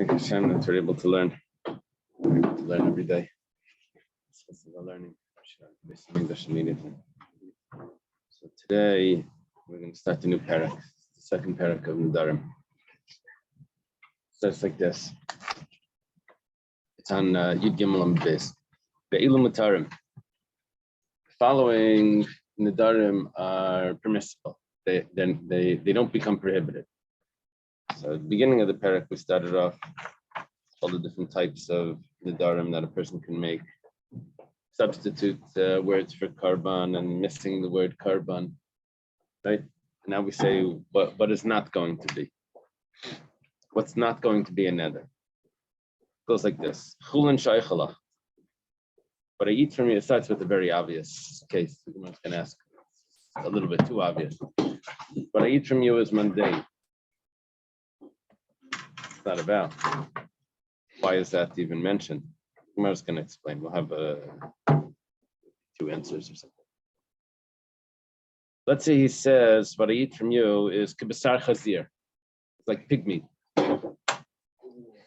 Thank Hashem that we're able to learn. We're able to learn every day. This is the learning. English immediately. So today we're going to start a new parak, the second parak of Nedarim. Starts like this. It's on Yud Gimel Amud Beis. Be'ilu Mutarim. Following Nedarim are permissible. They don't become prohibited. So at the beginning of the parak, we started off all the different types of Nedarim that a person can make. Substitute words for karban and missing the word karban, right? Now we say what is not going to be. What's not going to be a neder? Goes like this. Chulin shaykhalach. What I eat from you, it starts with a very obvious case. I'm going to ask a little bit too obvious. What I eat from you is mundane. It's not about. Why is that even mentioned? I'm just going to explain. We'll have two answers or something. Let's say he says, what I eat from you is kibasar chazir. It's like pig meat.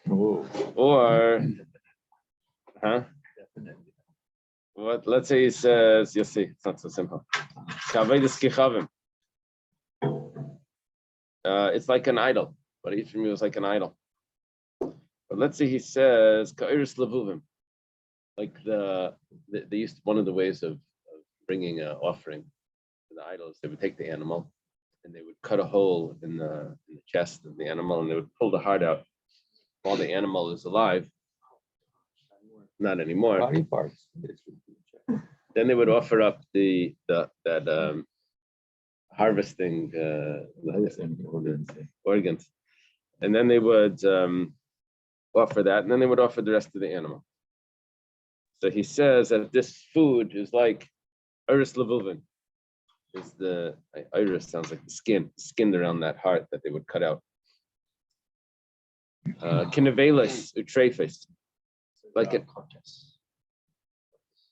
Ooh. Or, what? Let's say he says, you'll see, it's not so simple. It's like an idol. What I eat from you is like an idol. But let's say he says, ka'iris levuvim. Like they used one of the ways of bringing an offering to the idols, they would take the animal and they would cut a hole in the chest of the animal and they would pull the heart out while the animal is alive. Not anymore. Body parts. Then they would offer up that harvesting organs, and then they would offer that, and then they would offer the rest of the animal. So he says that this food is like iris levuvin. Is the iris sounds like the skin around that heart that they would cut out. Kinevelis utrefes, like it.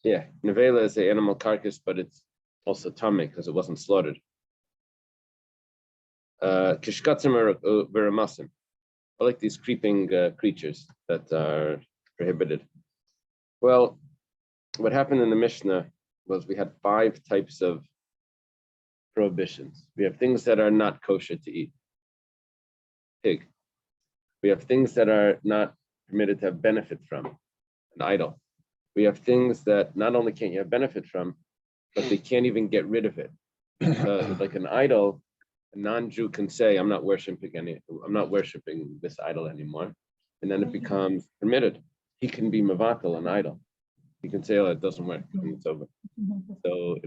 Yeah, nevela is the animal carcass, but it's also tummy because it wasn't slaughtered. Kishkatzim veramasim. I like these creeping creatures that are prohibited. Well, what happened in the Mishnah was we had 5 types of prohibitions. We have things that are not kosher to eat. Pig. We have things that are not permitted to have benefit from. An idol. We have things that not only can't you have benefit from, but they can't even get rid of it. Like an idol, a non-Jew can say, I'm not worshiping this idol anymore. And then it becomes permitted. He can be mavatal, an idol. He can say, oh, it doesn't work, and it's over. So,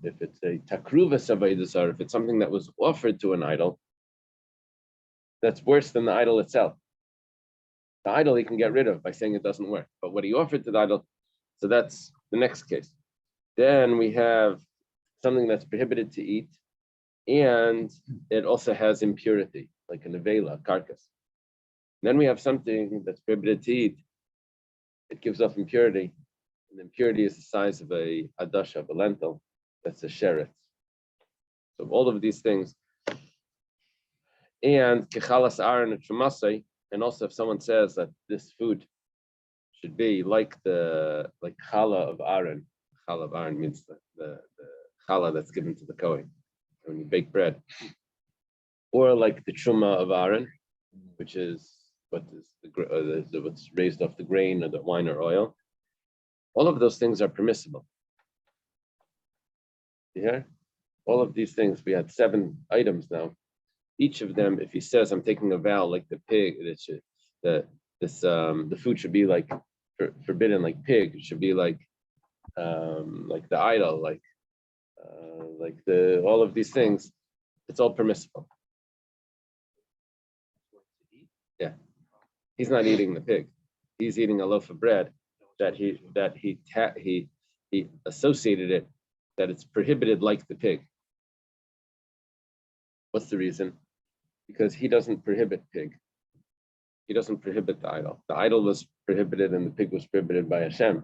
if it's a takruva savaydasar, if it's something that was offered to an idol, that's worse than the idol itself. The idol he can get rid of by saying it doesn't work. But what he offered to the idol, so that's the next case. Then we have something that's prohibited to eat, and it also has impurity, like a nevela, carcass. Then we have something that's prohibited to eat. It gives off impurity, and impurity is the size of a adasha, of a lentil. That's a sheretz. So all of these things. And kechalas aron and shumasai, and also if someone says that this food should be like challah of Aaron. Challah of Aaron means the challah that's given to the Kohen when you bake bread. Or like the truma of Aaron, which is what's raised off the grain or the wine or oil. All of those things are permissible. You hear? All of these things, we had 7 items now. Each of them, if he says, I'm taking a vow like the pig, the food should be like forbidden like pig. It should be like the idol, like all of these things. It's all permissible. Yeah, he's not eating the pig. He's eating a loaf of bread that he associated it that it's prohibited like the pig. What's the reason? Because he doesn't prohibit pig. He doesn't prohibit the idol. The idol was prohibited and the pig was prohibited by Hashem.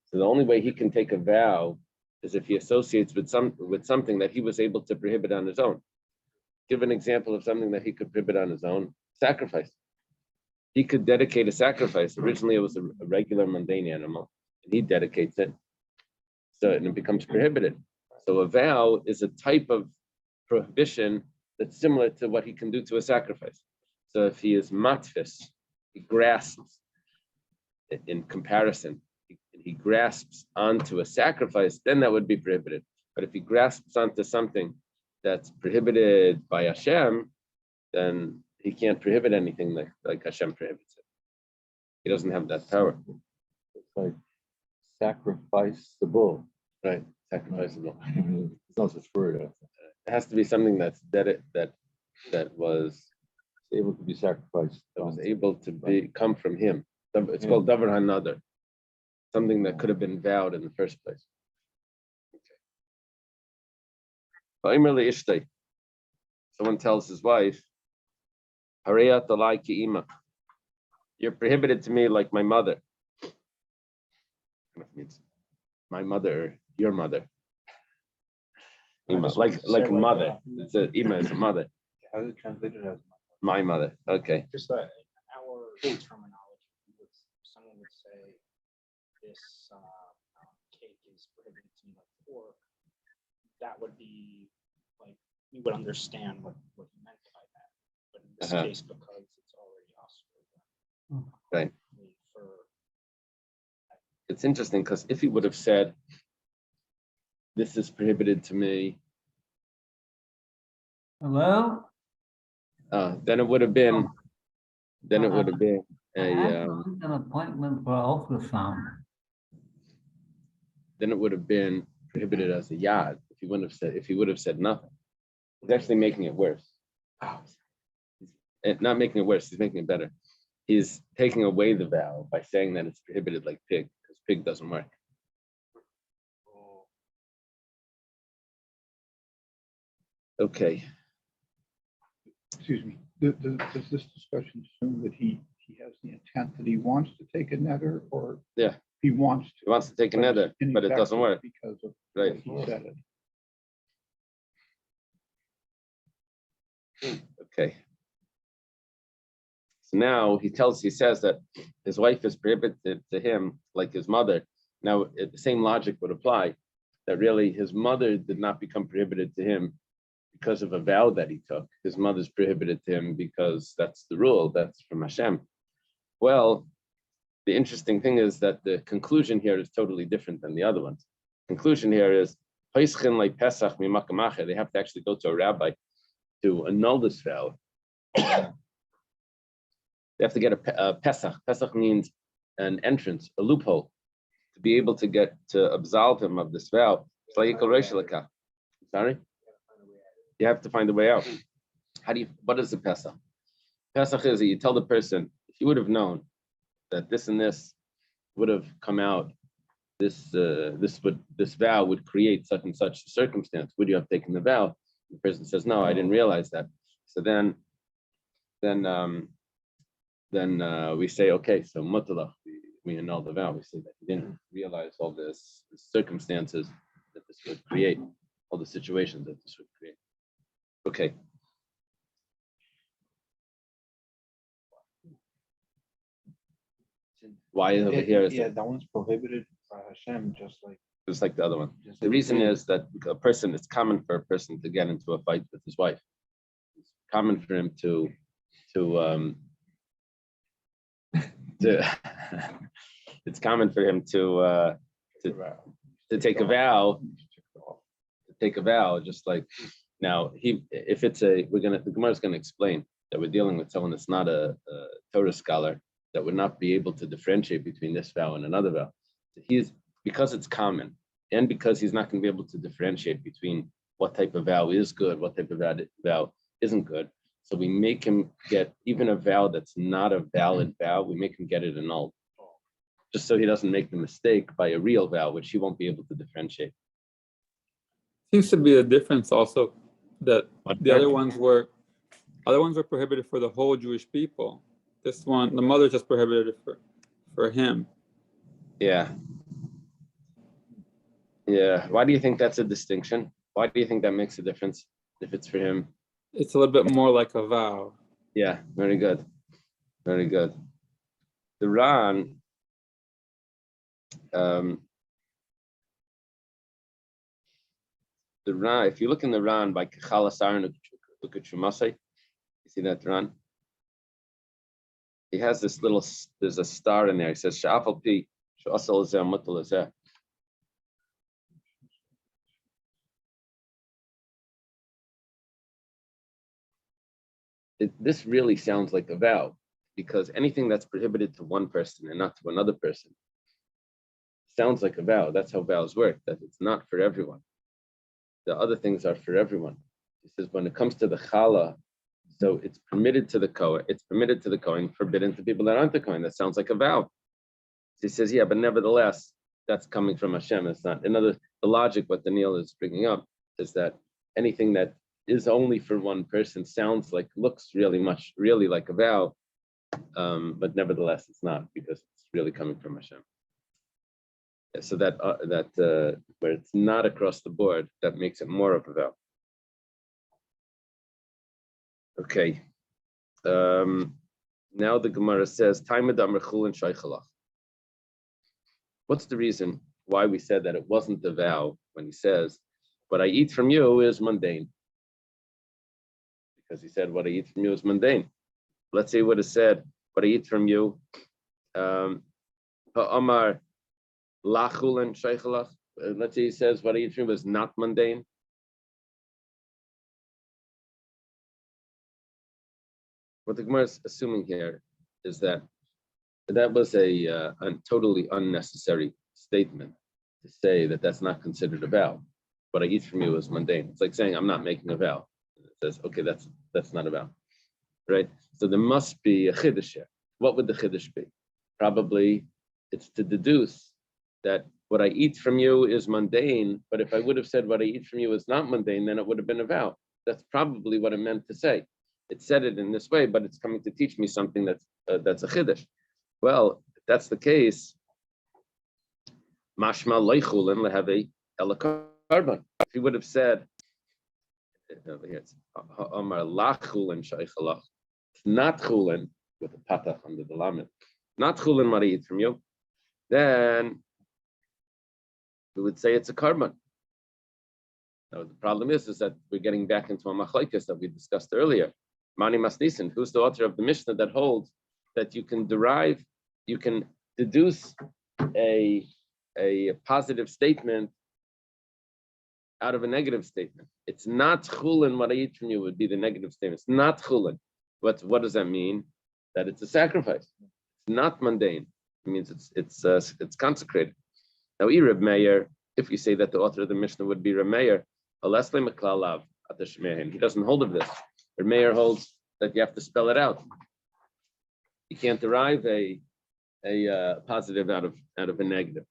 So the only way he can take a vow is if he associates with something that he was able to prohibit on his own. Give an example of something that he could prohibit on his own. Sacrifice. he could dedicate a sacrifice. Originally, it was a regular mundane animal, and he dedicates it, so and it becomes prohibited. So a vow is a type of prohibition that's similar to what he can do to a sacrifice. So if he is matfis, he grasps in comparison, he grasps onto a sacrifice, then that would be prohibited. But if he grasps onto something that's prohibited by Hashem, then he can't prohibit anything like Hashem prohibits it. He doesn't have that power. It's like sacrifice the bull. Right, sacrificeable. There's no such word. It has to be something that was Able to be sacrificed. able to come from him. It's called davar hanadar, something that could have been vowed in the first place. Okay. Someone tells his wife, you're prohibited to me like my mother. Means my mother, your mother. Ima, like a mother. It's a ima is a mother. How is it translated as My mother. Okay. Just that in our terminology, someone would say this cake is prohibited to me like pork. That would be like we would understand what he meant by that. But in this case, because it's already us, Right. For It's interesting because if he would have said, "This is prohibited to me," Hello? then it would have been. Then it would have been I had a. an appointment for ultrasound. Then it would have been prohibited as a yad. If he would have said nothing, he's actually making it worse. Not making it worse. He's making it better. He's taking away the vow by saying that it's prohibited like pig, because pig doesn't work. Okay. excuse me, does this discussion assume that he has the intent that he wants to take a nether, or Yeah. he wants to? He wants to take another, but it doesn't work. Because of Right. what he said it. Okay. So now he says that his wife is prohibited to him like his mother. Now the same logic would apply, that really his mother did not become prohibited to him because of a vow that he took. His mother's prohibited to him because that's the rule, that's from Hashem. Well, the interesting thing is that the conclusion here is totally different than the other ones. Conclusion here is, they have to actually go to a rabbi to annul this vow. They have to get a Pesach. Pesach means an entrance, a loophole, to be able to absolve him of this vow. Sorry? You have to find a way out. What is the Pesach? Pesach is that you tell the person, if you would have known that this and this would have come out, this vow would create such and such circumstance, would you have taken the vow? The person says, no, I didn't realize that. So then we say, okay, so mutala, we annul the vow. We say that he didn't realize all the circumstances that this would create, all the situations that this would create. Okay. Why over here is that one's prohibited by Hashem, just like the other one. The reason is that it's common for a person to get into a fight with his wife. It's common for him to it's common for him to take a vow. To take a vow, just like now, the Gemara is going to explain that we're dealing with someone that's not a Torah scholar, that would not be able to differentiate between this vow and another vow. Because it's common, and because he's not going to be able to differentiate between what type of vow is good, what type of vow isn't good. So we make him get even a vow that's not a valid vow, we make him get it annulled, just so he doesn't make the mistake by a real vow, which he won't be able to differentiate. Seems to be a difference also that the other ones were prohibited for the whole Jewish people. This one, the mother just prohibited it for him. Yeah. Why do you think that's a distinction? Why do you think that makes a difference if it's for him? It's a little bit more like a vow. Yeah, very good. Very good. The Ran, if you look in the Ran by Kechalas Aaron, look at Shumasai, you see that Ran? He has this little, there's a star in there. He says, Sha'afal pi, she'asal zeh, mutal zeh. This really sounds like a vow, because anything that's prohibited to one person and not to another person sounds like a vow. That's how vows work, that it's not for everyone. The other things are for everyone. He says when it comes to the challah, so it's permitted to the Kohen, forbidden to people that aren't the Kohen. That sounds like a vow. So he says, yeah, but nevertheless, that's coming from Hashem. It's not. The logic, what Daniel is bringing up, is that anything that is only for one person looks really like a vow, but nevertheless, it's not, because it's really coming from Hashem. So that where it's not across the board, that makes it more of a vow. Okay. Now the Gemara says, what's the reason why we said that it wasn't a vow when he says, what I eat from you is mundane? Because he said, what I eat from you is mundane. Let's say what it said, what I eat from you, Ha'amar lachulin shaykhalach. Let's say he says, what I eat from you is not mundane. What the Gemara is assuming here is that was a totally unnecessary statement to say that that's not considered a vow. What I eat from you is mundane. It's like saying I'm not making a vow. It says, okay, that's not a vow, right? So there must be a chiddush here. What would the chiddush be? Probably it's to deduce that what I eat from you is mundane, but if I would have said what I eat from you is not mundane, then it would have been a vow. That's probably what it meant to say. It said it in this way, but it's coming to teach me something that's a chiddush. Well, if that's the case, mashma loichulin lehavi elakarban. If he would have said, over here it's Omar lachulin shaykhalach, not chulin with a patach under the lamed, not chulin what I eat from you, then we would say it's a karban. Now the problem is that we're getting back into a machlokes that we discussed earlier. Mani Masnisin, who's the author of the Mishnah that holds that you can deduce a positive statement out of a negative statement. It's not chulin what I eat from you would be the negative statement. It's not chulin. What does that mean? That it's a sacrifice. It's not mundane. It means it's consecrated. Now, Reb Meir, if you say that the author of the Mishnah would be Reb Meir, he doesn't hold of this. Reb Meir holds that you have to spell it out. You can't derive a positive out of a negative.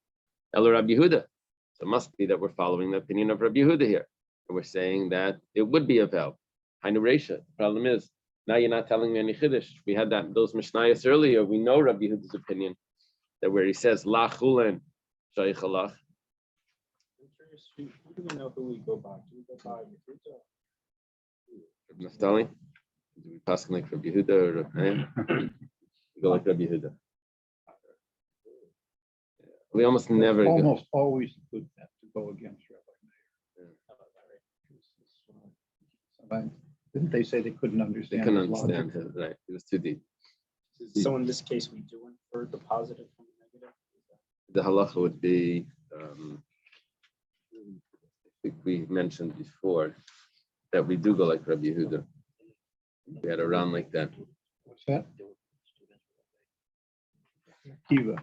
El Rabbi Yehuda. So it must be that we're following the opinion of Rabbi Yehuda here. And we're saying that it would be a vow. Hainu Reisha. The problem is, now you're not telling me any chiddush. We had those Mishnayos earlier. We know Rabbi Yehuda's opinion, that where he says, La chulen shaykhalach. I'm curious, who do we know who we go by? Do we go by Yehuda? Naftali? Do we pass like Rabbi Yehuda or Rabbi Meir? We go like Rabbi Yehuda. We almost never go. Almost always a good bet to go against Rabbi Meir. Didn't they say they couldn't They understand? couldn't his logic? understand it, right? It was too deep. So in this case, we do infer the positive from the negative? The halacha would be, I think we mentioned before, that we do go like Rabbi Yehuda. We had a round like that. What's that? Kiva,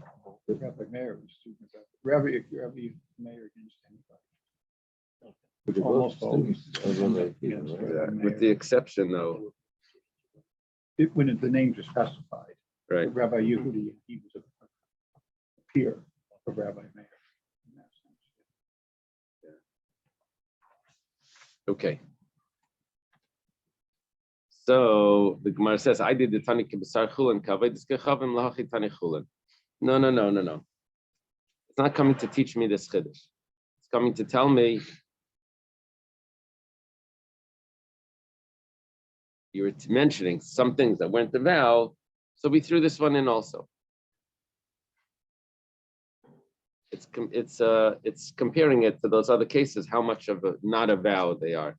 Rabbi Meir was student of Rabbi Meir against anybody. Almost always. Against Rabbi With Meir. the exception, though, When the names are specified, right? Rabbi Yehuda, he was a peer of Rabbi Meir. In that sense. Okay. So the Gemara says, "I did the tani kibasar chulin kavay diskechavim lahachi tani chulin." No. It's not coming to teach me this chiddush. It's coming to tell me you were mentioning some things that weren't the vow. So we threw this one in also. It's comparing it to those other cases, how much of a not a vow they are.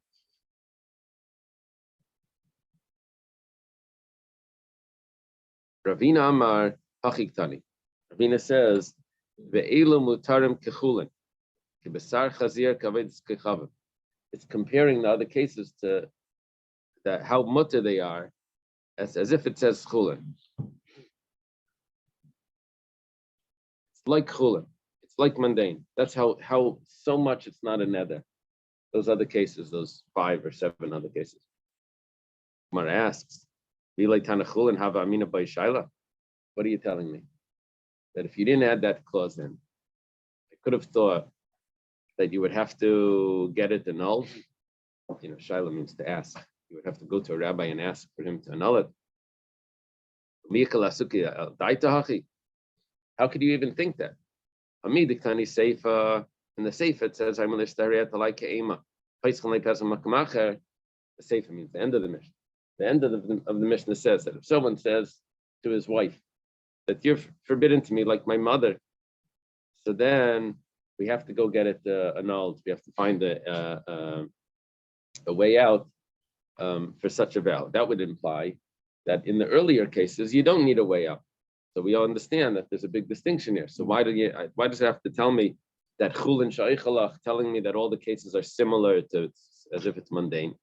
Ravina Amar Hachiktani. Ravina says, Ve'elu mutarim kechulin, kibesar chazir kaved kechavim. It's comparing the other cases to that how mutter they are, as if it says chulin. It's like chulin. It's like mundane. That's how so much it's not a neder. Those other cases, those 5 or 7 other cases. Gemara asks, what are you telling me? That if you didn't add that clause in, I could have thought that you would have to get it annulled. Shaila means to ask. You would have to go to a rabbi and ask for him to annul it. How could you even think that? In the Seifa it says, the Seifa means the end of the Mishnah. The end of the Mishnah says that if someone says to his wife that you're forbidden to me like my mother, so then we have to go get it annulled. We have to find a way out for such a vow. That would imply that in the earlier cases you don't need a way out. So we all understand that there's a big distinction here. So why does it have to tell me that chulin shaichalach, telling me that all the cases are similar to as if it's mundane?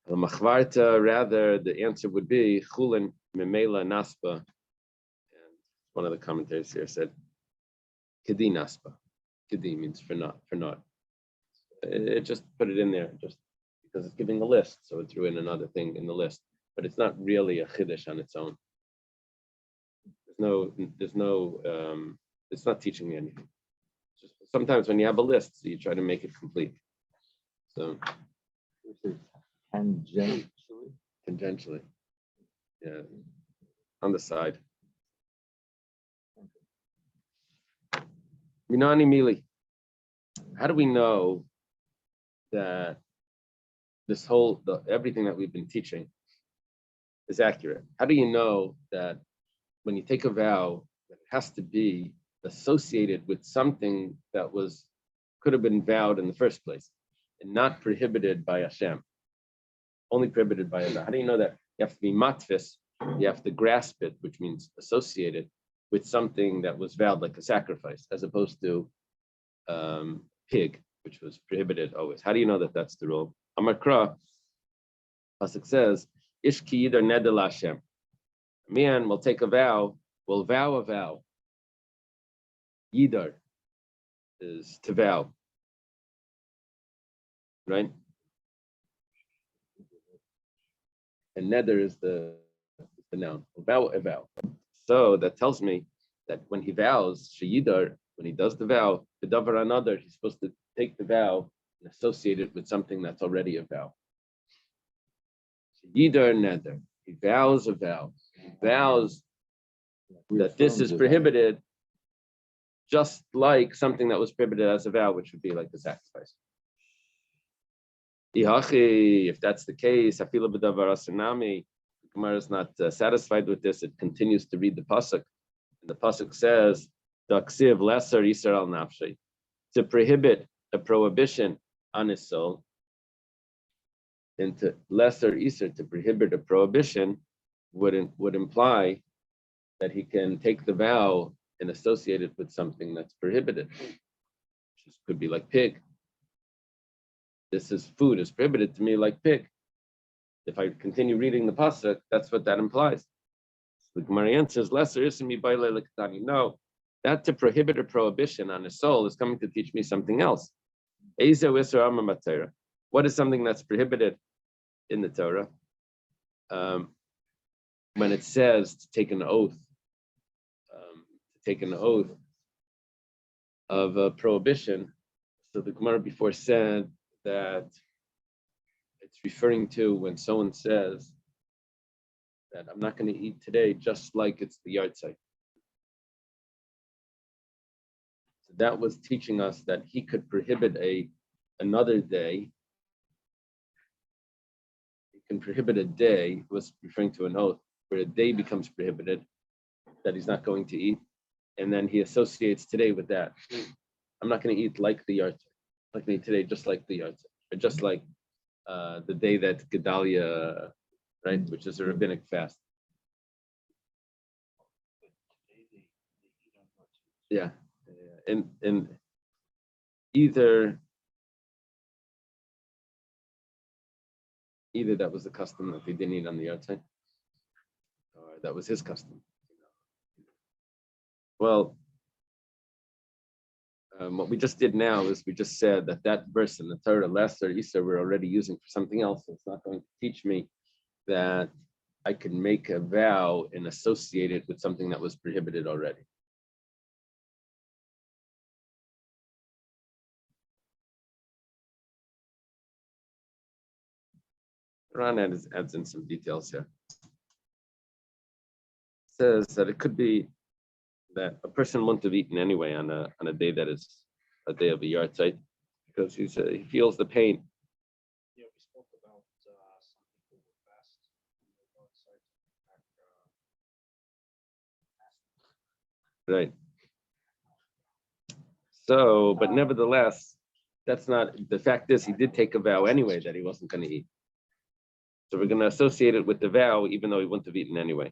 Rather, the answer would be chulin memela naspa. And one of the commentators here said, kedi naspa. Kedi means for not. It just put it in there just because it's giving a list, so it threw in another thing in the list. But it's not really a chiddush on its own. There's no. It's not teaching me anything. Just sometimes when you have a list, so you try to make it complete. So. Tangentially, yeah, on the side. Minani Mili, how do we know that this everything that we've been teaching is accurate? How do you know that when you take a vow, that it has to be associated with something that could have been vowed in the first place and not prohibited by Hashem? Only prohibited by Allah. How do you know that? You have to be matfis, you have to grasp it, which means associated with something that was vowed, like a sacrifice, as opposed to pig, which was prohibited always. How do you know that that's the rule? Amar Kra, pasuk says, Ishki yidar nedel Hashem. A man will take a vow, will vow a vow. Yidar is to vow, right? And neder is the noun. A vow. So that tells me that when he vows, sheyidar, when he does the vow, the davar another, he's supposed to take the vow and associate it with something that's already a vow. Sheyidar neder. He vows a vow. He vows that this is prohibited, just like something that was prohibited as a vow, which would be like the sacrifice. If that's the case, the Gemara is not satisfied with this. It continues to read the pasuk, and the pasuk says, "Daksiv lesser isar al nafshay," to prohibit a prohibition on his soul, and to lesser isar, to prohibit a prohibition would imply that he can take the vow and associate it with something that's prohibited, which could be like pig. This is food is prohibited to me like pig. If I continue reading the pasuk, that's what that implies. So the Gemara answers, lesser ismi baile lekatani. No, that to prohibit a prohibition on a soul is coming to teach me something else. What is something that's prohibited in the Torah? When it says to take an oath, of a prohibition. So the Gemara before said that it's referring to when someone says that I'm not going to eat today, just like it's the yard site. So that was teaching us that he could prohibit another day. He can prohibit a day, was referring to an oath, where a day becomes prohibited, that he's not going to eat, and then he associates today with that. I'm not going to eat like the yahrzeit. I'm not going to eat today just like the yahrzeit, or just like the day that Gedalia, right, which is a rabbinic fast. Yeah, and either that was the custom that they didn't eat on the yahrzeit, or that was his custom. Well, what we just did now is we just said that verse in the Torah, Lesser Isa, we're already using for something else. It's not going to teach me that I can make a vow and associate it with something that was prohibited already. Ron adds in some details here. Says that it could be that a person wouldn't have eaten anyway on a day that is a day of a yahrzeit, because he feels the pain. Yeah, we spoke about some people who fast on the Lord's side. Right. So, but nevertheless, that's not, the fact is he did take a vow anyway that he wasn't going to eat. So we're going to associate it with the vow, even though he wouldn't have eaten anyway.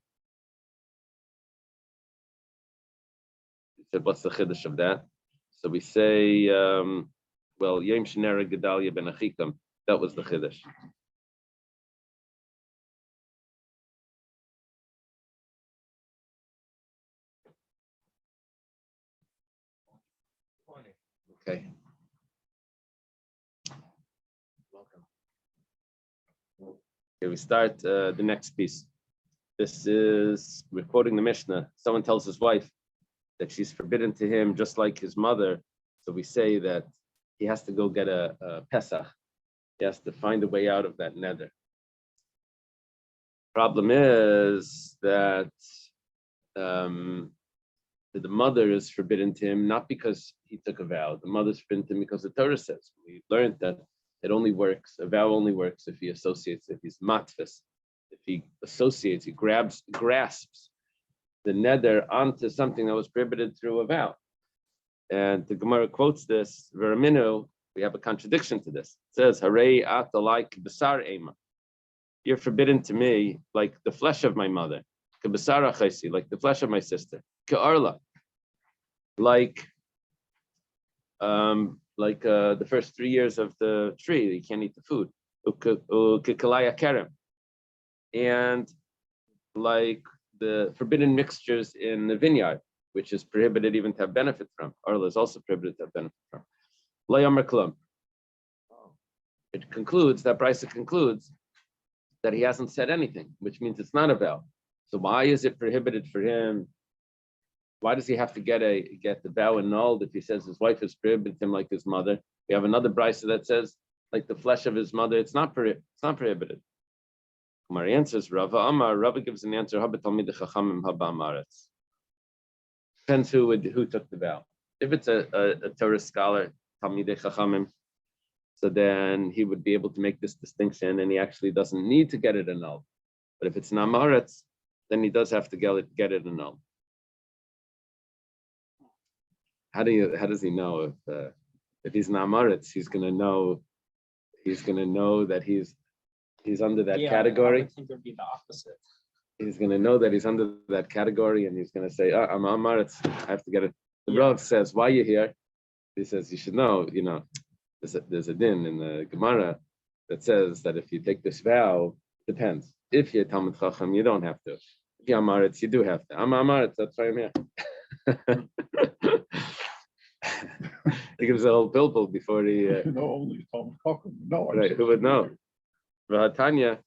He said, what's the chiddush of that? So we say, well, Yom Shenera Gedalia ben Achikam, that was the chiddush. Okay. Welcome. Okay, we start the next piece. This is, we're quoting the Mishnah. Someone tells his wife that she's forbidden to him just like his mother. So we say that he has to go get a Pesach. He has to find a way out of that nether. Problem is that the mother is forbidden to him, not because he took a vow. The mother's forbidden to him because the Torah says. We learned that it only works, a vow only works if he associates, if he's matfis, if he associates, he grasps the nether onto something that was prohibited through a vow. And the Gemara quotes this, Veraminu, we have a contradiction to this. It says, Harei ata like basar ema. You're forbidden to me like the flesh of my mother. Kebasara chaisi, like the flesh of my sister. Ke'arla, like the first 3 years of the tree, you can't eat the food. Ukekalaya kerem, and like the forbidden mixtures in the vineyard, which is prohibited even to have benefit from. Arla is also prohibited to have benefit from. Layamar klum. It concludes, that Brisa concludes that he hasn't said anything, which means it's not a vow. So why is it prohibited for him? Why does he have to get the vow annulled if he says his wife is prohibited him like his mother? We have another Brisa that says like the flesh of his mother, it's not prohibited. Kumar answers, Rava gives an answer, depends who took the vow. If it's a Torah scholar, Talmidei Chachamim, so then he would be able to make this distinction and he actually doesn't need to get it annulled. But if it's Namaretz, then he does have to get it annulled. How does he know if he's Namaretz, he's gonna know that he's under that category? I would think it would be the opposite. He's going to know that he's under that category, and he's going to say, I'm Amaretz, I have to get it. The Rav says, why are you here? He says, you should know, there's a din in the Gemara that says that if you take this vow, it depends. If you're Talmid Chacham, you don't have to. If you're Amaretz, you do have to. I'm Amaretz, that's why I'm here. He gives a whole pilpul before he... No, only Tom Cochran. No, right, who would know? Vahatanya,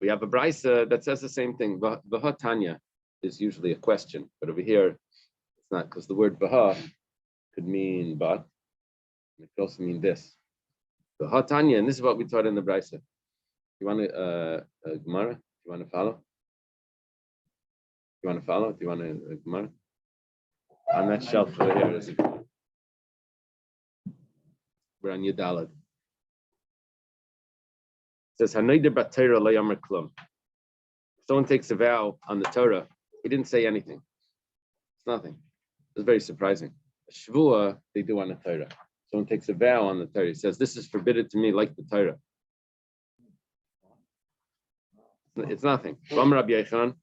we have a brisa that says the same thing. Vahatanya is usually a question, but over here it's not, because the word vaha could mean but, it could also mean this. Vahatanya, and this is what we taught in the brisa. You want to Gemara? You want to follow? You want to follow? Do you want to Gemara? On that shelf over here is a Gemara. We're on Yudalad. It says Hanayder Batera Layamar Klum. someone takes a vow on the Torah, he didn't say anything. It's nothing. It's very surprising. A Shavua, they do on the Torah. Someone takes a vow on the Torah. He says, this is forbidden to me like the Torah. It's nothing. Rabbi Yochanan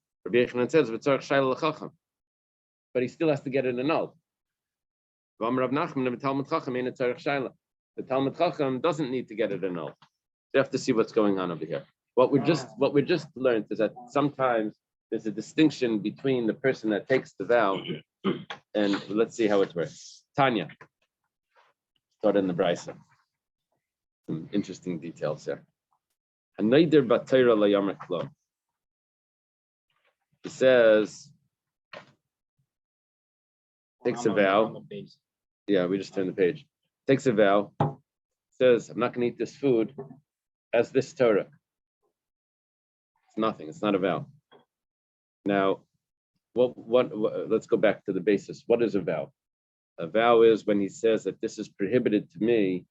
says, but he still has to get it annulled. The Talmud Chacham doesn't need to get it annulled. You have to see what's going on over here. What we just learned is that sometimes there's a distinction between the person that takes the vow and let's see how it works. Tanya, start in the Brisa. Some interesting details here. He says, takes a vow. Yeah, we just turned the page. Takes a vow, says, I'm not going to eat this food as this Torah. It's nothing. It's not a vow. Now, what let's go back to the basis. What is a vow? A vow is when he says that this is prohibited to me,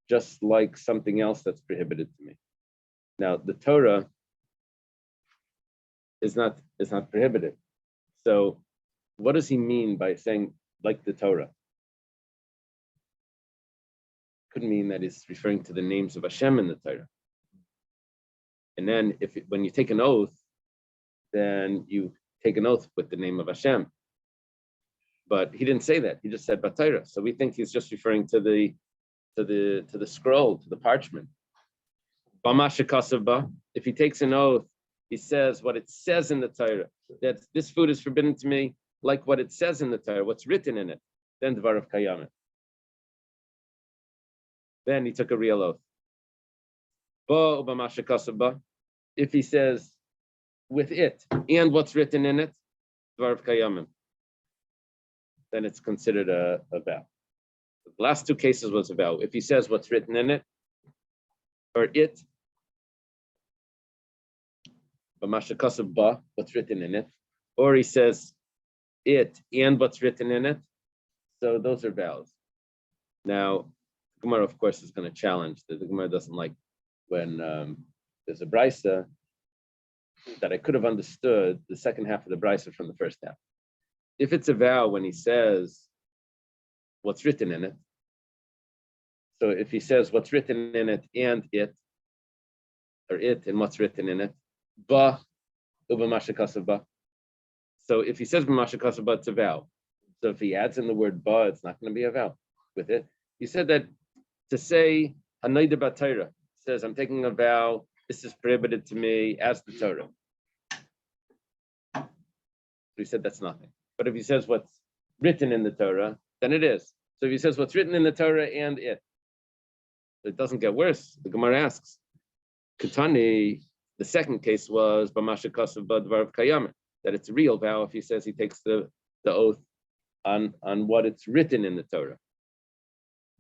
just like something else that's prohibited to me. Now, the Torah is not prohibited. So what does he mean by saying like the Torah? Could mean that he's referring to the names of Hashem in the Torah. And then when you take an oath, then you take an oath with the name of Hashem. But he didn't say that. He just said Batayra. So we think he's just referring to the scroll, to the parchment. If he takes an oath, he says what it says in the Torah, that this food is forbidden to me, like what it says in the Torah, what's written in it. Then Dvar of Kayamet. Then he took a real oath. If he says with it and what's written in it, Dvar of Kayamim, then it's considered a vow. The last two cases was a vow. If he says what's written in it, or it, what's written in it, or he says it and what's written in it, so those are vows. Now, Gemara, of course, is going to challenge that. The Gemara doesn't like when there's a brisa that I could have understood the second half of the brisa from the first half. If it's a vow when he says what's written in it, so if he says what's written in it and it, or it and what's written in it, ba ubamashakasaba. So if he says b'mashakasaba, it's a vow. So if he adds in the word ba, it's not going to be a vow with it. He said that to say Hanayda Batayra says, I'm taking a vow, this is prohibited to me as the Torah. So he said that's nothing. But if he says what's written in the Torah, then it is. So if he says what's written in the Torah and it doesn't get worse. The Gemara asks, Katani, the second case was Bamasha Kasav Badvar Kayam, that it's a real vow if he says he takes the oath on what it's written in the Torah.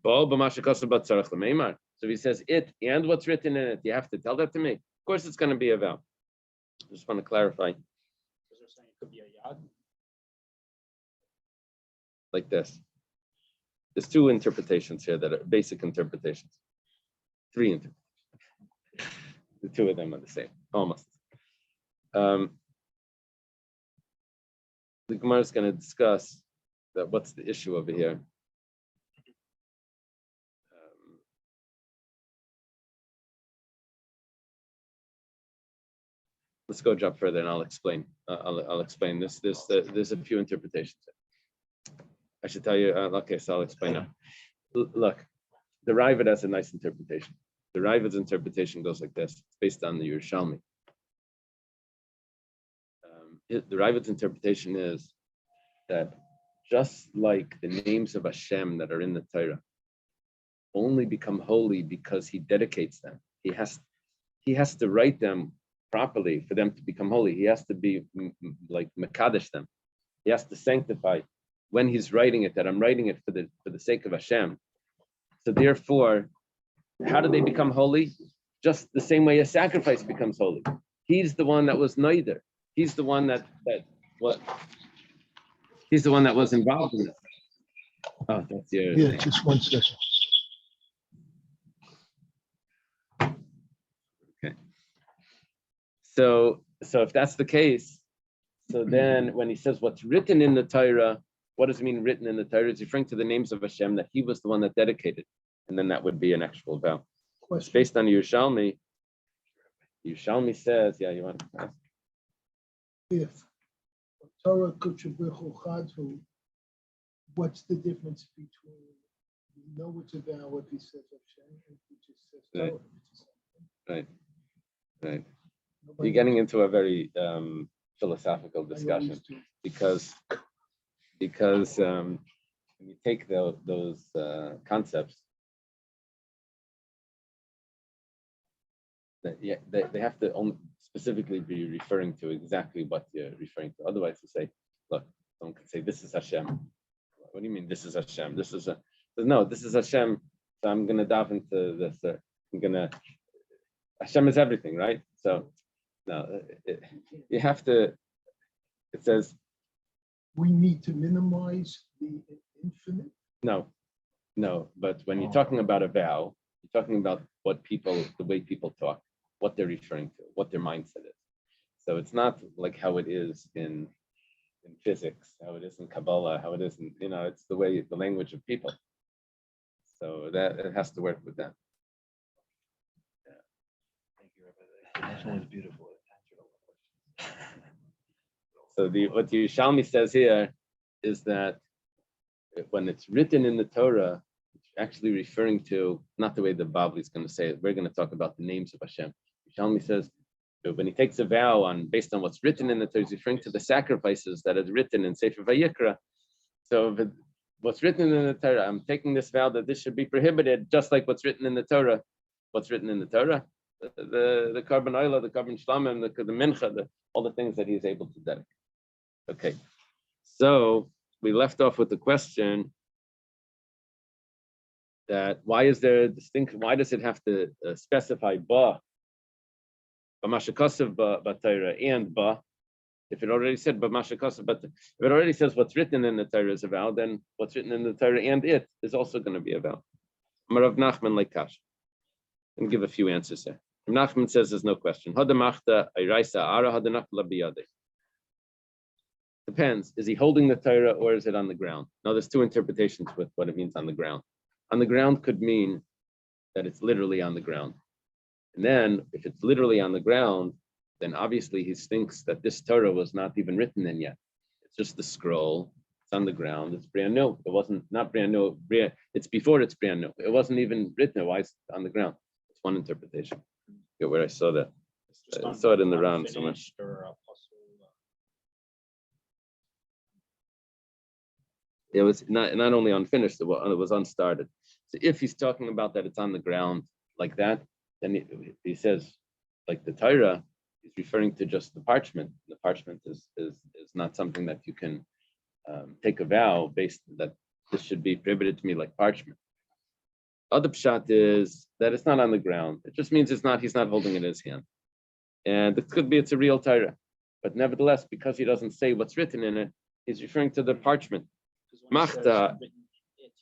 So if he says it and what's written in it, you have to tell that to me. Of course, it's going to be a vow. I just want to clarify. Could be a yad. Like this. There's two interpretations here that are basic interpretations. Three interpretations. The two of them are the same, almost. The Gemara is going to discuss that what's the issue over here. Let's go jump further, and I'll explain. I'll explain this. There's a few interpretations. I should tell you. Okay, so I'll explain now. Look, the Raavad has a nice interpretation. The Raavad's interpretation goes like this. It's based on the Yerushalmi. The Raavad's interpretation is that just like the names of Hashem that are in the Torah only become holy because he dedicates them. He has to write them properly for them to become holy. He has to be like Mekadesh them. He has to sanctify when he's writing it, that I'm writing it for the sake of Hashem. So therefore, how do they become holy? Just the same way a sacrifice becomes holy. He's the one that was neither. He's the one he's the one that was involved in it. Oh, that's your Yeah, just 1 second. Okay. So so if that's the case, so then when he says what's written in the Torah, what does it mean written in the Torah? It's referring to the names of Hashem, that he was the one that dedicated. And then that would be an actual vow. It's Question. based on Yerushalmi. Yerushalmi says, yeah, you want to ask? If Torah Kuchabrichu Chadhu, what's the difference between, you know it's a vow if he says Hashem, if he just says Right. Torah? Right. Right. Nobody You're getting knows. into a very philosophical I discussion always do. because when you take those concepts, they have to only specifically be referring to exactly what you're referring to. Otherwise, you say, look, someone can say, this is Hashem. What do you mean, this is Hashem? This is no, this is Hashem. So I'm going to dive into this. Hashem is everything, right? So, no, you have to, it says, We need to minimize the infinite. no, but when you're talking about a vow, you're talking about the way people talk, what they're referring to, what their mindset is. So it's not like how it is in physics, how it is in Kabbalah, how it is in, it's the language of people. So that it has to work with that. That's always beautiful. So what Yerushalmi says here is that when it's written in the Torah, it's actually referring to not the way the Bavli is going to say it. We're going to talk about the names of Hashem. Yerushalmi says when he takes a vow based on what's written in the Torah, he's referring to the sacrifices that is written in Sefer Vayikra. So what's written in the Torah, I'm taking this vow that this should be prohibited, just like what's written in the Torah. What's written in the Torah? The carbon oil, the carbon shlamim, the mincha, all the things that he's able to dedicate. Okay, so we left off with the question that why is there a distinction? Why does it have to specify ba, mashakasav ba Torah and ba? If it already said ba mashakasav, but if it already says what's written in the Torah is a vow, then what's written in the Torah and it is also going to be a vow. Rav Nachman like Kash. And give a few answers there. Rav Nachman says there's no question. Depends. Is he holding the Torah or is it on the ground? Now, there's two interpretations with what it means on the ground. On the ground could mean that it's literally on the ground. And then, if it's literally on the ground, then obviously he thinks that this Torah was not even written in yet. It's just the scroll. It's on the ground. It's brand new. It wasn't not brand new. It's before it's brand new. It wasn't even written. Why is it on the ground? It's one interpretation. Get where I saw that. I saw it in the round somewhere. It was not only unfinished, it was unstarted. So if he's talking about that it's on the ground like that, then he says, like the Torah, he's referring to just the parchment. The parchment is not something that you can take a vow based that this should be prohibited to me like parchment. Other pshat is that it's not on the ground. It just means he's not holding it in his hand. And it could be it's a real Torah. But nevertheless, because he doesn't say what's written in it, he's referring to the parchment. Machta. He's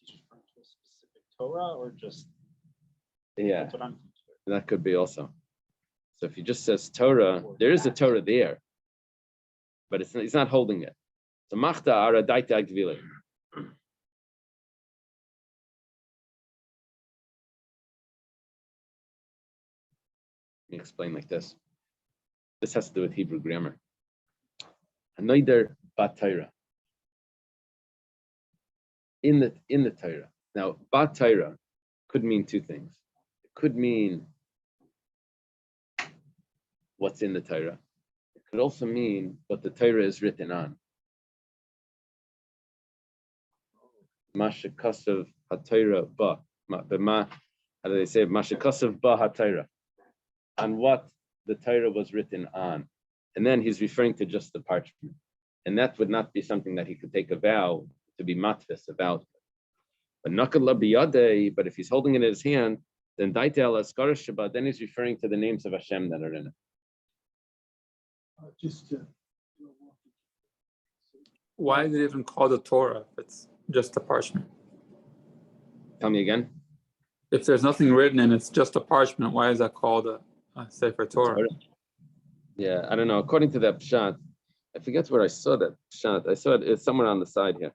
referring to a specific Torah or just Yeah, that's what I'm confused. that could be also. So if he just says Torah, there is a Torah there, but he's not holding it. So machta ara daita gvile. Let me explain like this. This has to do with Hebrew grammar. Anoider bat Torah. In the Torah. Now, bat Torah could mean two things. It could mean what's in the Torah. It could also mean what the Torah is written on. Mashakasav HaTorah ba. How do they say? Mashakasav ba HaTorah. On what the Torah was written on. And then he's referring to just the parchment. And that would not be something that he could take a vow to be matfis about. But nakala biyadei, but if he's holding it in his hand, then daitel askarish shabbat, then he's referring to the names of Hashem that are in it. Just to. Why is it even called a Torah if it's just a parchment? Tell me again. If there's nothing written and it's just a parchment, why is that called a Sefer Torah? Yeah, I don't know. According to that pshat, I forget where I saw that pshat. I saw it. It's somewhere on the side here.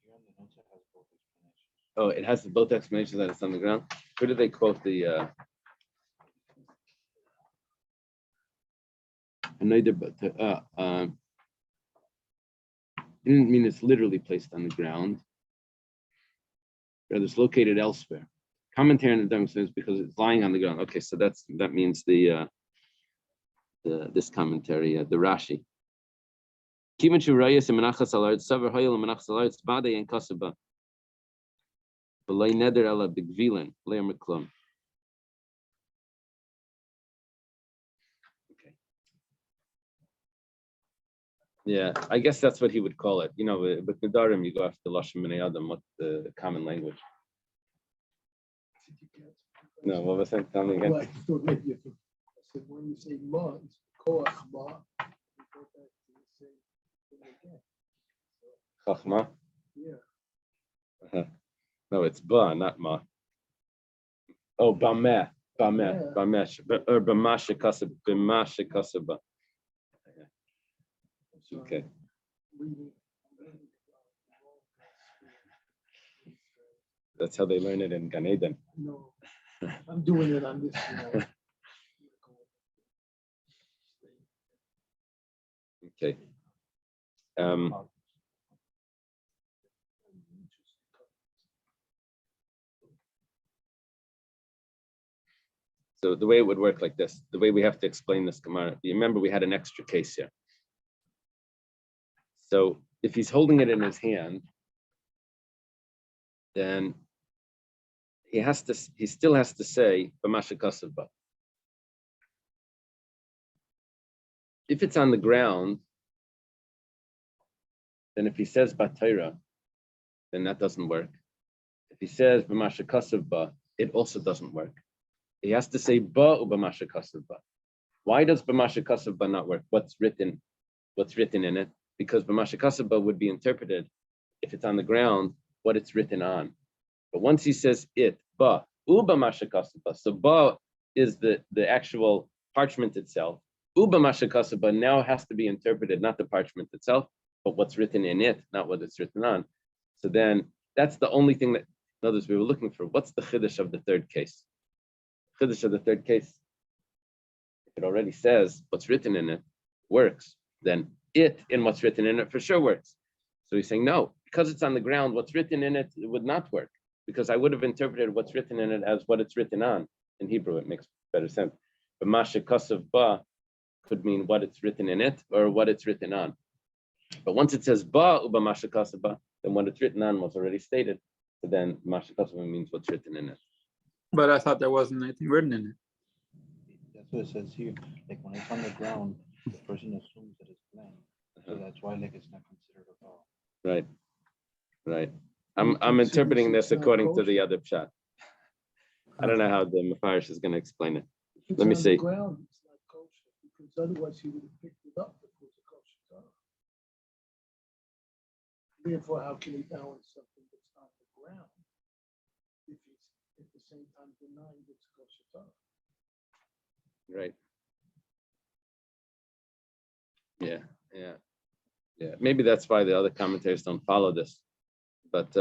Here on the notes, it has both explanations. Oh, it has both explanations that it's on the ground. Where did they quote the? It didn't mean it's literally placed on the ground. Rather, it's located elsewhere. Commentary on the Nedarim says because it's lying on the ground. Okay, so that means the this commentary, the Rashi. Kiman shurayas imanachas alarts saver hayel imanachas alarts bade and kasaba. V'lay neder ela b'gvilen le'er meklum. Okay. Yeah, I guess that's what he would call it. You know, with Nedarim, you go after Lashon B'nei Adam, what the common language. No, what was that? Tell me again. Well, I thought maybe if, I said, when you say ma, it's koach ma. You go back to the same thing again. Chachma? Yeah. No, it's ba, not ma. Oh, bameh, Yeah. bamesh, or b'mashe kasaba. So Okay. reading- That's how they learn it in Gan Eden. No, I'm doing it on this. Okay. So the way it would work like this, the way we have to explain this Gemara, you remember we had an extra case here. So if he's holding it in his hand, then he still has to say b'mashe kasav ba. If it's on the ground, then if he says batayra, then that doesn't work. If he says b'mashe kasav ba, it also doesn't work. He has to say ba b'mashe kasav ba. Why does b'mashe kasav ba not work? What's written in it? Because b'mashe kasav ba would be interpreted, if it's on the ground, what it's written on. But once he says it, ba, uba mashe kasav ba, so ba is the actual parchment itself. Uba mashe kasav ba now has to be interpreted, not the parchment itself, but what's written in it, not what it's written on. So then that's the only thing that, in others, we were looking for. What's the chiddush of the third case? Chiddush of the third case, if it already says what's written in it works, then it in what's written in it for sure works. So he's saying no, because it's on the ground, what's written in it would not work, because I would have interpreted what's written in it as what it's written on. In Hebrew, it makes better sense. But mashe kasav ba could mean what it's written in it or what it's written on. But once it says ba uba mashe kasav ba, then what it's written on was already stated. So then mashe kasav means what's written in it. But I thought there wasn't anything written in it. That's what it says here. Like when it's on the ground, the person assumes that it's blank. So that's why like it's not considered a vowel. Right. Right. I'm interpreting this according to the other pshat. I don't know how the Mefarish is going to explain it. If it's Let me on see. the ground, it's not kosher, because otherwise he would have picked it up if it was a kosher dog. Therefore, how can he balance something that's on the ground if he's at the same time denying it's kosher dog? Right. Yeah. Maybe that's why the other commentators don't follow this. But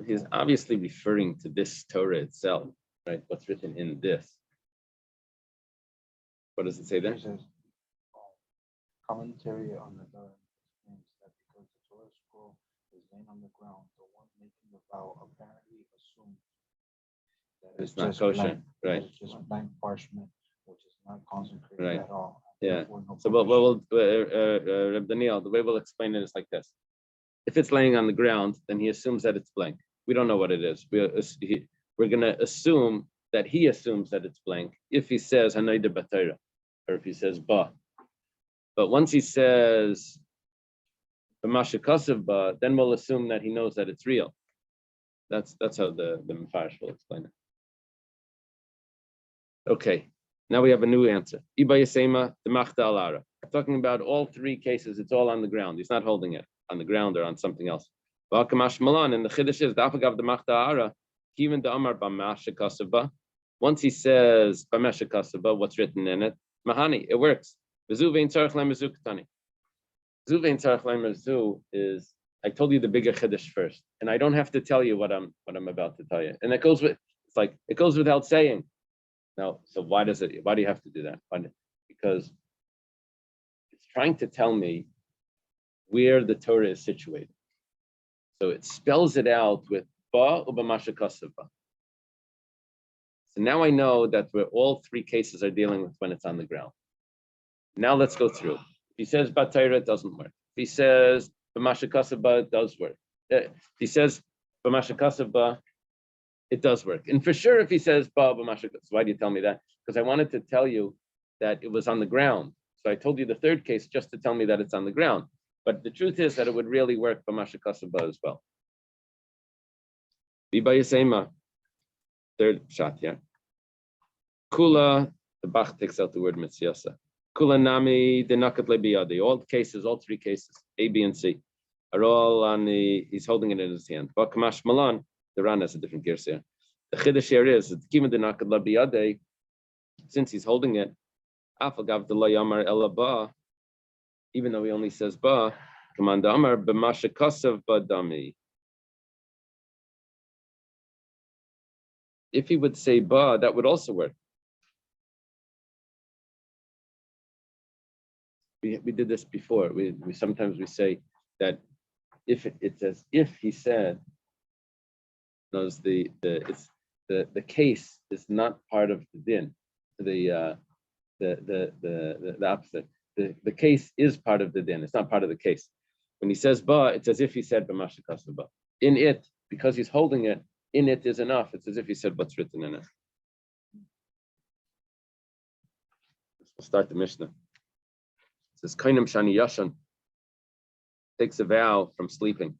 he's obviously referring to this Torah itself, right? What's written in this. What does it say there? It says, commentary on the Nedarim explains that because the Torah scroll is laying on the ground, the one making the vow apparently assumes that It's not just kosher, blank, right? It's just blank parchment, which is not consecrated Right. at all. Yeah. Therefore, no So Reb Daniel, the way we'll explain it is like this. If it's laying on the ground, then he assumes that it's blank. We don't know what it is. We're going to assume that he assumes that it's blank if he says Hanayda Batayra, or if he says Ba. But once he says B'mashe kasav ba, then we'll assume that he knows that it's real. That's how the Mefarish will explain it. Okay, now we have a new answer. Iba Yasema, Demachta Alara. Talking about all three cases, it's all on the ground. He's not holding it on the ground or on something else. Kamash Malan, and the Chiddush is Dafagav the Machta'ara, even the Amar Bamasha Kasaba. Once he says Bamasha Kasaba, what's written in it, Mahani, it works. Zuvein Tzarech Lemazu Katani. Zuvein Tzarech Lemazu is, I told you the bigger Chiddush first, and I don't have to tell you what I'm about to tell you. And it goes with, it's like, it goes without saying. Now, so why do you have to do that? Because it's trying to tell me where the Torah is situated. So it spells it out with ba ubamasha kasava. So now I know that we're all three cases are dealing with when it's on the ground. Now let's go through. If he says batayra, it doesn't work. If he says bamasha kasava, it does work. If he says bamasha kasava, it does work. And for sure, if he says ba bamasha kasava, why do you tell me that? Because I wanted to tell you that it was on the ground. So I told you the third case just to tell me that it's on the ground. But the truth is that it would really work for Masha Kasaba as well. Biba Yisema, third shot, yeah. Kula, the Bach takes out the word Mitziasa. Kula Nami, the Nakat Lebiyadi. All cases, all three cases, A, B, and C, are all on he's holding it in his hand. But Kamash Malan, the Ran has a different gear here. The Chiddush here is, given the Nakat Lebiyadi, since he's holding it, Afagav the Layamar Elaba, even though he only says ba, command Amar b'masha kasav badami. If he would say ba, that would also work. We did this before. We sometimes we say that if it's as if he said, knows the case is not part of the din. The opposite. The case is part of the din. It's not part of the case. When he says ba, it's as if he said b'masha kasaba. In it, because he's holding it, in it is enough. It's as if he said what's written in it. We'll start the Mishnah. It says kainam shani yashan takes a vow from sleeping.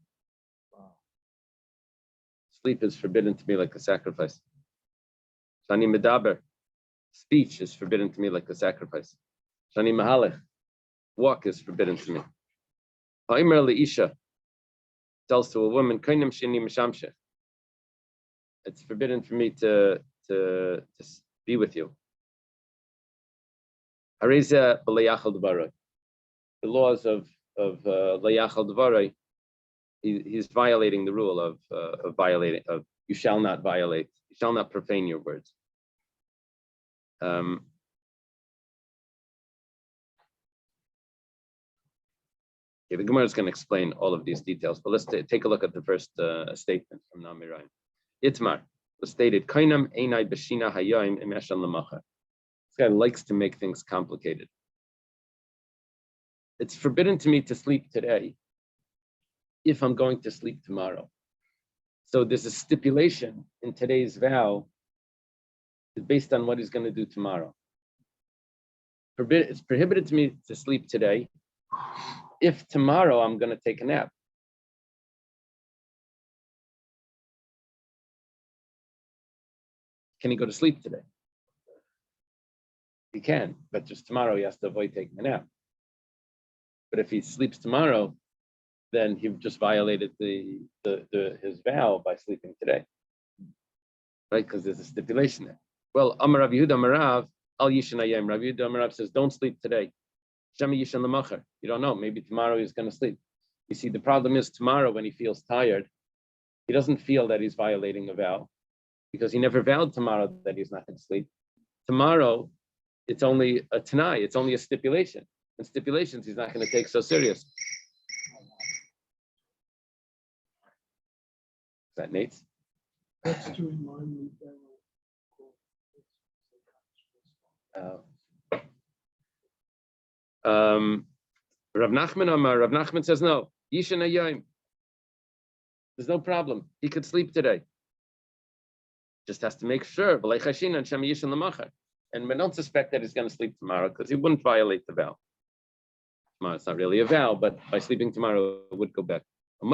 Sleep is forbidden to me like a sacrifice. Shani medaber, speech is forbidden to me like a sacrifice. Shani mahalech, walk is forbidden to me. Ha'imar le'isha tells to a woman, kainam shini mishamshech. It's forbidden for me to be with you. Hareza b'layachal dvarai. The laws of layachal dvarai, he's violating the rule of violating of you shall not violate, you shall not profane your words. The Gemara is going to explain all of these details, but let's take a look at the first statement from Namirayim. Itmar was stated, Kainam einai b'shina hayayim imeshan l'macher. This guy likes to make things complicated. It's forbidden to me to sleep today if I'm going to sleep tomorrow. So there's a stipulation in today's vow based on what he's going to do tomorrow. It's prohibited to me to sleep today if tomorrow I'm going to take a nap. Can he go to sleep today? He can, but just tomorrow he has to avoid taking a nap. But if he sleeps tomorrow, then he just violated his vow by sleeping today, right? Because there's a stipulation there. Well, Amar Rav Yehuda Marav Al Yishan Ayem. Rav Yehuda Marav says, don't sleep today. Shemi Yishan L'Macher. You don't know. Maybe tomorrow he's going to sleep. You see, the problem is tomorrow when he feels tired, he doesn't feel that he's violating a vow because he never vowed tomorrow that he's not going to sleep. Tomorrow, it's only a tanai. It's only a stipulation. And stipulations he's not going to take so serious. Is that Nate's? That's to remind me that. Rav Nachman says no. Yishan Hayayim. There's no problem. He could sleep today. Just has to make sure. And we don't suspect that he's going to sleep tomorrow because he wouldn't violate the vow. Tomorrow it's not really a vow, but by sleeping tomorrow it would go back. Rav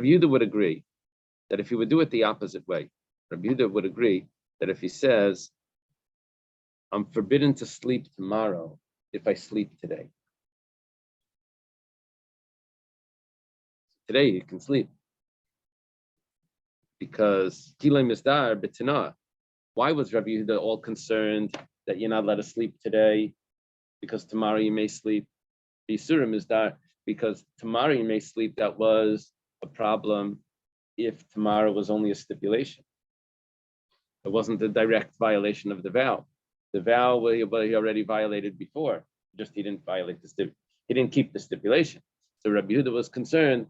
Yehuda would agree that if he would do it the opposite way, Rabbi Yehuda would agree that if he says I'm forbidden to sleep tomorrow if I sleep today. Today you can sleep. Because Kilei Misdar B'Tanah. Why was Rabbi Yehuda all concerned that you're not allowed to sleep today? Because tomorrow you may sleep. B'Isurim Misdar, because tomorrow you may sleep, that was a problem if tomorrow was only a stipulation. It wasn't a direct violation of the vow. The vow he already violated before, just he didn't violate he didn't keep the stipulation. So Rabbi Yehuda was concerned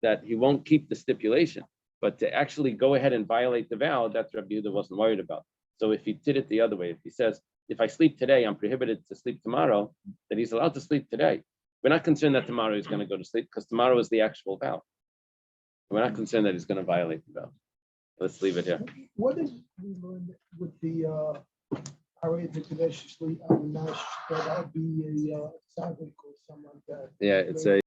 that he won't keep the stipulation, but to actually go ahead and violate the vow, that's Rabbi Yehuda wasn't worried about. So if he did it the other way, if he says, if I sleep today, I'm prohibited to sleep tomorrow, then he's allowed to sleep today. We're not concerned that tomorrow he's going to go to sleep because tomorrow is the actual vow. We're not concerned that he's going to violate the vow. Let's leave it here. What did we learn with the Ari the Kadesh sleep? That would be a tzaddik or something like that. Yeah, it's a